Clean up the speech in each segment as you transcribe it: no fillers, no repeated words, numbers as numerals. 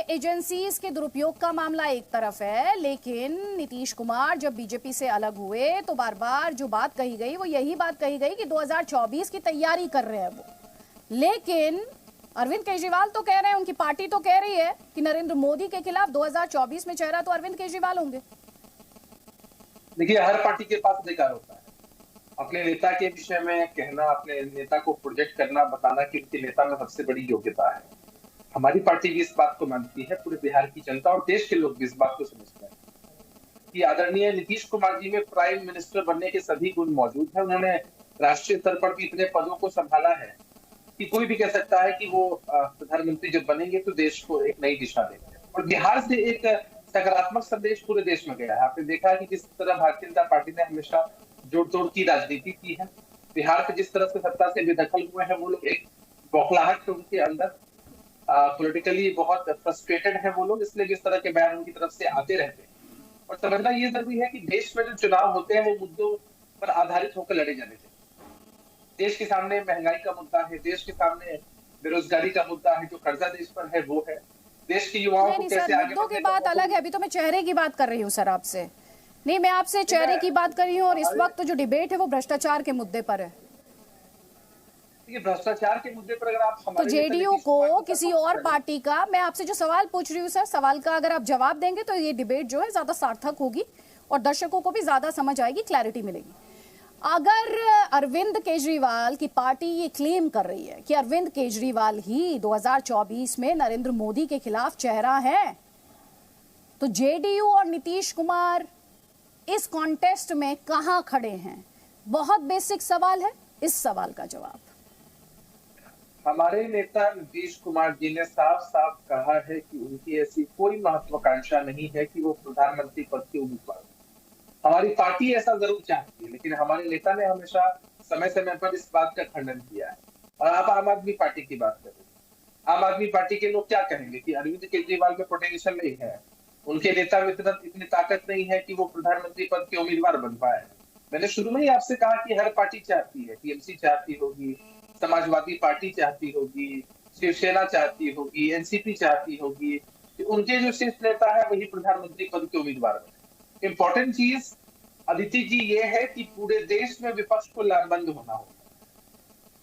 Agencies के दुरुपयोग का मामला एक तरफ है, लेकिन नीतीश कुमार जब बीजेपी से अलग हुए तो बार बार जो बात कही गई वो यही बात कही गई कि 2024 की तैयारी कर रहे हैं वो। लेकिन अरविंद केजरीवाल तो कह रहे हैं, उनकी पार्टी तो कह रही है कि नरेंद्र मोदी के खिलाफ 2024 में चेहरा तो अरविंद केजरीवाल होंगे। देखिए, हर पार्टी के पास अधिकार होता है अपने नेता के विषय में कहना, अपने नेता को प्रोजेक्ट करना, बताना कि उनके नेता में सबसे बड़ी योग्यता है। हमारी पार्टी भी इस बात को मानती है, पूरे बिहार की जनता और देश के लोग भी इस बात को समझते हैं कि आदरणीय नीतीश कुमार जी में प्राइम मिनिस्टर बनने के सभी गुण मौजूद हैं। उन्होंने राष्ट्रीय स्तर पर भी इतने पदों को संभाला है कि कोई भी कह सकता है कि वो प्रधानमंत्री जब बनेंगे तो देश को एक नई दिशा देंगे। और बिहार से एक सकारात्मक संदेश पूरे देश में गया है। आपने देखा है कि जिस तरह भारतीय जनता पार्टी ने हमेशा जोड़ तोड़ की राजनीति की है, बिहार पे जिस तरह से सत्ता से बेदखल हुए हैं वो लोग, एक बौखलाहट है उनके अंदर, पॉलिटिकली बहुत फ्रस्ट्रेटेड है वो लोग, इसलिए जिस तरह के बयान उनकी तरफ से आते रहते हैं। और समझना ये जरूरी है कि देश में जो चुनाव होते हैं वो मुद्दों पर आधारित होकर लड़े जाने चाहिए। देश के सामने महंगाई का मुद्दा है, देश के सामने बेरोजगारी का मुद्दा है, जो कर्जा देश पर है वो है, देश के युवाओं को कैसे आगे मुद्दों की बात अलग है। अभी तो मैं चेहरे की बात कर रही हूँ सर आपसे, नहीं मैं आपसे चेहरे की बात कर रही हूँ। और इस वक्त जो डिबेट है वो भ्रष्टाचार के मुद्दे पर है। भ्रष्टाचार के मुद्दे पर अगर आप तो जेडीयू को किसी और पार्टी का, मैं आपसे जो सवाल पूछ रही हूँ सर, सवाल का अगर आप जवाब देंगे तो ये डिबेट जो है ज्यादा सार्थक होगी और दर्शकों को भी ज्यादा समझ आएगी, क्लैरिटी मिलेगी। अगर अरविंद केजरीवाल की पार्टी ये क्लेम कर रही है कि अरविंद केजरीवाल ही 2024 में नरेंद्र मोदी के खिलाफ चेहरा है, तो जेडीयू और नीतीश कुमार इस कॉन्टेस्ट में कहां खड़े हैं? बहुत बेसिक सवाल है, इस सवाल का जवाब। हमारे नेता नीतीश कुमार जी ने साफ साफ कहा है कि उनकी ऐसी कोई महत्वाकांक्षा नहीं है कि वो प्रधानमंत्री पद के उम्मीदवार। हमारी पार्टी ऐसा जरूर चाहती है, लेकिन हमारे नेता ने हमेशा समय समय पर इस बात का खंडन किया है। और आप आम आदमी पार्टी की बात कर रहे हैं, आम आदमी पार्टी के लोग क्या कहेंगे कि अरविंद केजरीवाल में पोटेंशियल नहीं है, उनके नेता में इतनी ताकत नहीं है कि वो प्रधानमंत्री पद के उम्मीदवार बन पाए। मैंने शुरू में ही आपसे कहा कि हर पार्टी चाहती है, टीएमसी चाहती होगी, समाजवादी पार्टी चाहती होगी, शिवसेना चाहती होगी, एनसीपी चाहती होगी कि उनके जो शीर्ष नेता है वही प्रधानमंत्री पद के उम्मीदवार बने। इंपॉर्टेंट चीज अदिति जी ये है कि पूरे देश में विपक्ष को लामबंद होना होगा,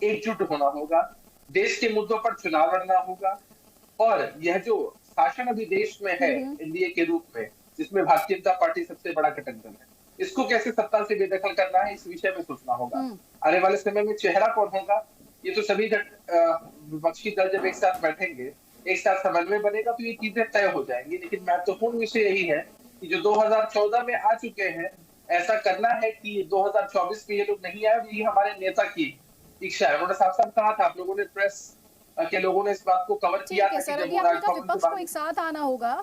एकजुट होना होगा, देश के मुद्दों पर चुनाव लड़ना होगा। और यह जो शासन अभी देश में है एनडीए के रूप में, जिसमें भारतीय जनता पार्टी सबसे बड़ा घटक है, इसको कैसे सत्ता से बेदखल करना है इस विषय में सोचना होगा। आने वाले समय में चेहरा कौन होगा, ये तो सभी विपक्षी दल जब एक साथ बैठेंगे, एक साथ समन्वय बनेगा तो ये चीजें तय हो जाएंगी। लेकिन महत्वपूर्ण विषय यही है कि जो 2014 में आ चुके हैं, ऐसा करना है कि 2024 में ये लोग नहीं आए, ये हमारे नेता की इच्छा है। उन्होंने साफ साफ कहा था, आप लोगों ने प्रेस के लोगों ने इस बात को कवर किया था कि जब विपक्ष को एक साथ आना होगा।